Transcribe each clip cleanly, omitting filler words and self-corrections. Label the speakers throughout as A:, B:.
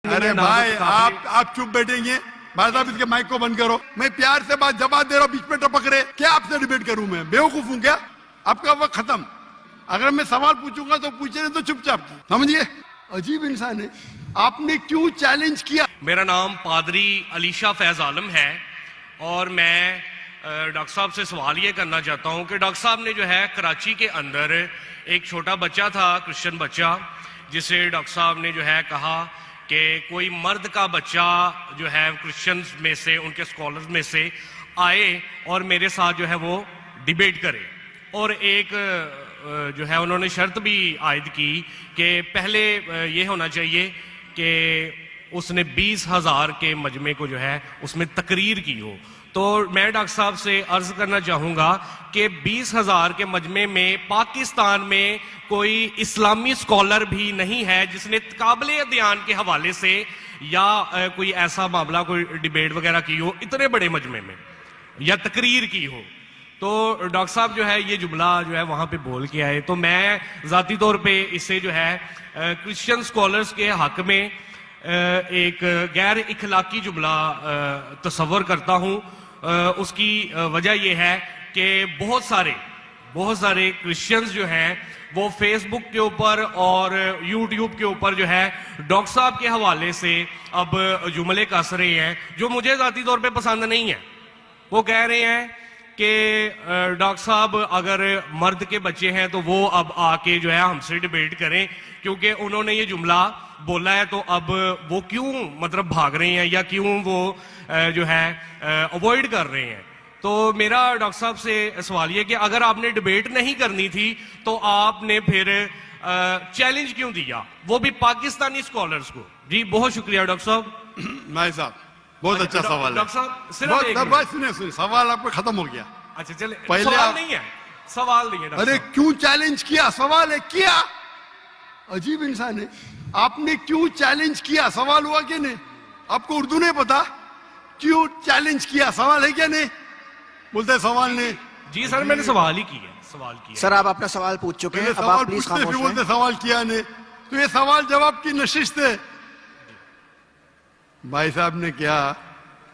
A: अरे भाई आप चुप बैठेंगे? भाई साहब इसके माइक को बंद करो। मैं प्यार से बात जवाब दे रहा हूँ, बीच में टपक रहे। क्या आपसे डिबेट करूं मैं? बेवकूफ हूं क्या? आपका वक्त खत्म। अगर मैं सवाल पूछूंगा तो पूछे नहीं तो चुपचाप, समझिए। अजीब इंसान है। आपने क्यों चैलेंज किया?
B: मेरा नाम पादरी अलीशा फैज आलम है और मैं डॉक्टर साहब से सवाल ये करना चाहता हूँ कि डॉक्टर साहब ने जो है कराची के अंदर एक छोटा बच्चा था, क्रिश्चियन बच्चा, जिसे डॉक्टर साहब ने जो है कहा कि कोई मर्द का बच्चा जो है क्रिश्चियंस में से, उनके स्कॉलर्स में से आए और मेरे साथ जो है वो डिबेट करे। और एक जो है उन्होंने शर्त भी आयद की कि पहले ये होना चाहिए कि उसने 20,000 के मजमे को जो है उसमें तकरीर की हो। तो मैं डॉक्टर साहब से अर्ज करना चाहूँगा कि 20,000 के मजमे में पाकिस्तान में कोई इस्लामी स्कॉलर भी नहीं है जिसने काबिल अध्ययन के हवाले से या कोई ऐसा मामला, कोई डिबेट वगैरह की हो इतने बड़े मजमे में या तकरीर की हो। तो डॉक्टर साहब जो है ये जुमला जो है वहाँ पे बोल के आए। तो मैं ज़ाती तौर पे इससे जो है क्रिश्चियन स्कॉलर्स के हक में एक गैर इखलाकी जुमला तस्वर करता हूँ। उसकी वजह यह है कि बहुत सारे क्रिश्चियंस जो हैं वो फेसबुक के ऊपर और यूट्यूब के ऊपर जो है डॉक्टर साहब के हवाले से अब जुमले कस रहे हैं जो मुझे ज़ाती तौर पे पसंद नहीं है। वो कह रहे हैं कि डॉक्टर साहब अगर मर्द के बच्चे हैं तो वो अब आके जो है हमसे डिबेट करें, क्योंकि उन्होंने ये जुमला बोला है। तो अब वो क्यों मतलब भाग रहे हैं या क्यों वो जो है अवॉइड कर रहे हैं। तो मेरा डॉक्टर साहब से सवाल ये कि अगर आपने डिबेट नहीं करनी थी तो आपने फिर चैलेंज क्यों दिया, वो भी पाकिस्तानी स्कॉलर्स को? जी बहुत शुक्रिया डॉक्टर साहब।
A: भाई साहब बहुत अच्छा सवाल है।
B: डॉक्टर साहब
A: सुने सवाल आपका खत्म हो गया।
B: अच्छा चले,
A: पहले
B: सवाल नहीं है, सवाल नहीं है।
A: अरे क्यों चैलेंज किया? सवाल है किया। अजीब इंसान है। आपने क्यों चैलेंज किया? सवाल हुआ क्या नहीं? आपको उर्दू नहीं पता? क्यों चैलेंज किया? सवाल है क्या नहीं? बोलते सवाल नहीं।
B: जी सर मैंने सवाल ही किया, सवाल किया।
C: सर आप अपना सवाल पूछ चुके हैं, अब आप प्लीज खामोश
A: बोलते सवाल किया नहीं। तो ये सवाल जवाब की नशिस्त है। भाई साहब ने कहा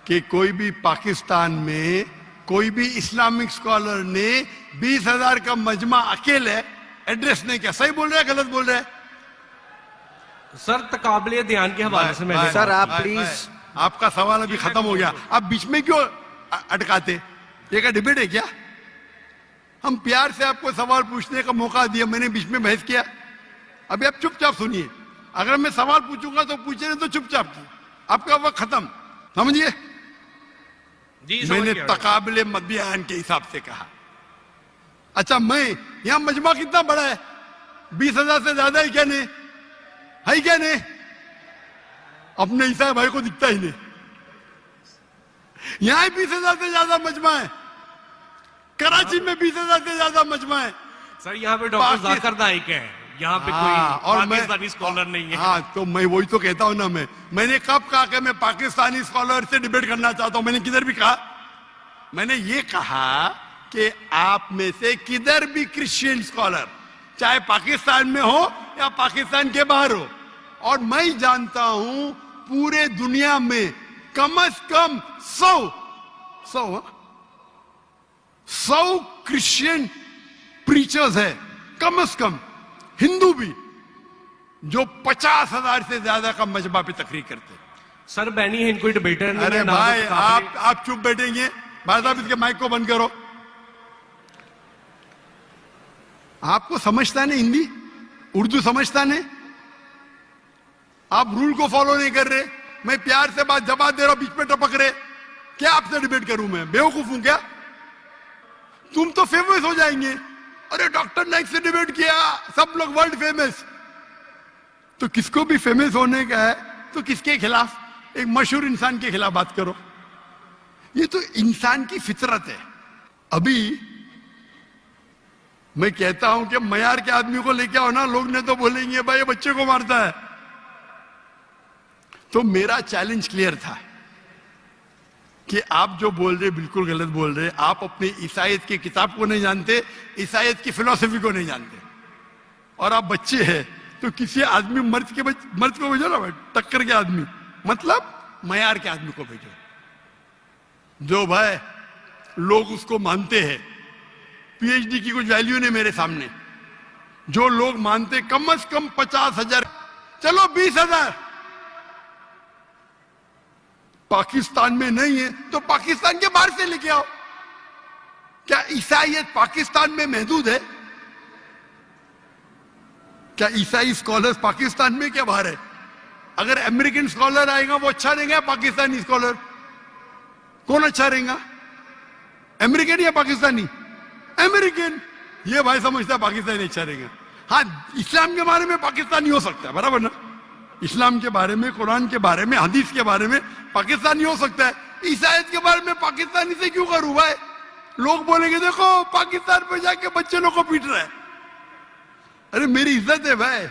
A: कि कोई भी पाकिस्तान में कोई भी इस्लामिक स्कॉलर ने 20,000 का मजमा अकेले एड्रेस नहीं किया। सही बोल रहे हैं गलत बोल रहे हैं?
B: सर तकाबले ध्यान के हवाले से मैंने।
C: सर आप प्लीज,
A: आपका सवाल अभी खत्म हो गया। आप बीच में क्यों अटकाते? ये क्या डिबेट है क्या? हम प्यार से आपको सवाल पूछने का मौका दिया, मैंने बीच में बहस किया। अभी आप चुपचाप सुनिए। अगर मैं सवाल पूछूंगा तो पूछे नहीं तो चुपचाप, आपका वक्त खत्म, समझिए। मैंने तकाबले बयान के हिसाब से कहा। अच्छा मैं यहां मजमा कितना बड़ा है? 20,000 से ज्यादा है क्या नहीं? है क्या नहीं? अपने ईसा भाई को दिखता ही नहीं। यहां 20,000 से ज्यादा मजमा है। कराची में 20,000 से ज्यादा मजमा है।
B: सर यहाँ पे डॉक्टर जाकिर नाइक है, यहाँ पे कोई पाकिस्तानी स्कॉलर नहीं है।
A: हाँ तो मैं वही तो कहता हूं ना। मैंने कब कहा कि मैं पाकिस्तानी स्कॉलर से डिबेट करना चाहता हूं? मैंने किधर भी कहा? मैंने ये कहा कि आप में से किधर भी क्रिश्चियन स्कॉलर, चाहे पाकिस्तान में हो या पाकिस्तान के बाहर हो, और मैं जानता हूं पूरे दुनिया में कम से कम 100 क्रिश्चियन प्रीचर्स है, कम से कम हिंदू भी, जो 50,000 से ज्यादा का मजमा पे तकरीर करते।
B: सर बैनी हिंद कोई डिबेटर नहीं।
A: अरे भाई आप चुप बैठेंगे? भाई साहब इसके माइक को बंद करो। आपको समझता नहीं हिंदी, उर्दू समझता नहीं, आप रूल को फॉलो नहीं कर रहे। मैं प्यार से बात जवाब दे रहा हूं, बीच में टपक रहे। क्या आपसे डिबेट करूं मैं? बेवकूफ हूं क्या? तुम तो फेमस हो जाएंगे। अरे डॉक्टर नाइक से डिबेट किया, सब लोग वर्ल्ड फेमस। तो किसको भी फेमस होने का है तो किसके खिलाफ? एक मशहूर इंसान के खिलाफ बात करो। ये तो इंसान की फितरत है। अभी मैं कहता हूं कि मयार के आदमी को लेके आओ ना, लोग ने तो बोलेंगे भाई ये बच्चे को मारता है। तो मेरा चैलेंज क्लियर था कि आप जो बोल रहे बिल्कुल गलत बोल रहे। आप अपनी ईसाईयत की किताब को नहीं जानते, ईसाईयत की फिलॉसफी को नहीं जानते, और आप बच्चे हैं तो किसी आदमी मर्द को भेजो ना भाई, टक्कर के आदमी, मतलब मयार के आदमी को भेजो, जो भाई लोग उसको मानते हैं। पीएचडी की कुछ वैल्यू नहीं मेरे सामने। जो लोग मानते कम से कम 50,000, चलो 20,000, पाकिस्तान में नहीं है तो पाकिस्तान के बाहर से लेके आओ। क्या ईसाईयत पाकिस्तान में महदूद है? क्या ईसाई स्कॉलर्स पाकिस्तान में क्या बाहर है? अगर अमेरिकन स्कॉलर आएगा वो अच्छा रहेगा, पाकिस्तानी स्कॉलर कौन अच्छा रहेगा? अमेरिकन या पाकिस्तानी? अमेरिकन। ये भाई समझता है पाकिस्तानी अच्छा रहेगा। हाँ, इस्लाम के बारे में पाकिस्तानी हो सकता है, बराबर ना? इस्लाम के बारे में, कुरान के बारे में, हदीस के बारे में पाकिस्तानी हो सकता है। ईसाईयत के बारे में पाकिस्तानी से क्यों करूं भाई? लोग बोलेंगे देखो पाकिस्तान में जाके बच्चे लोग को पीट रहा है। अरे मेरी इज्जत है भाई।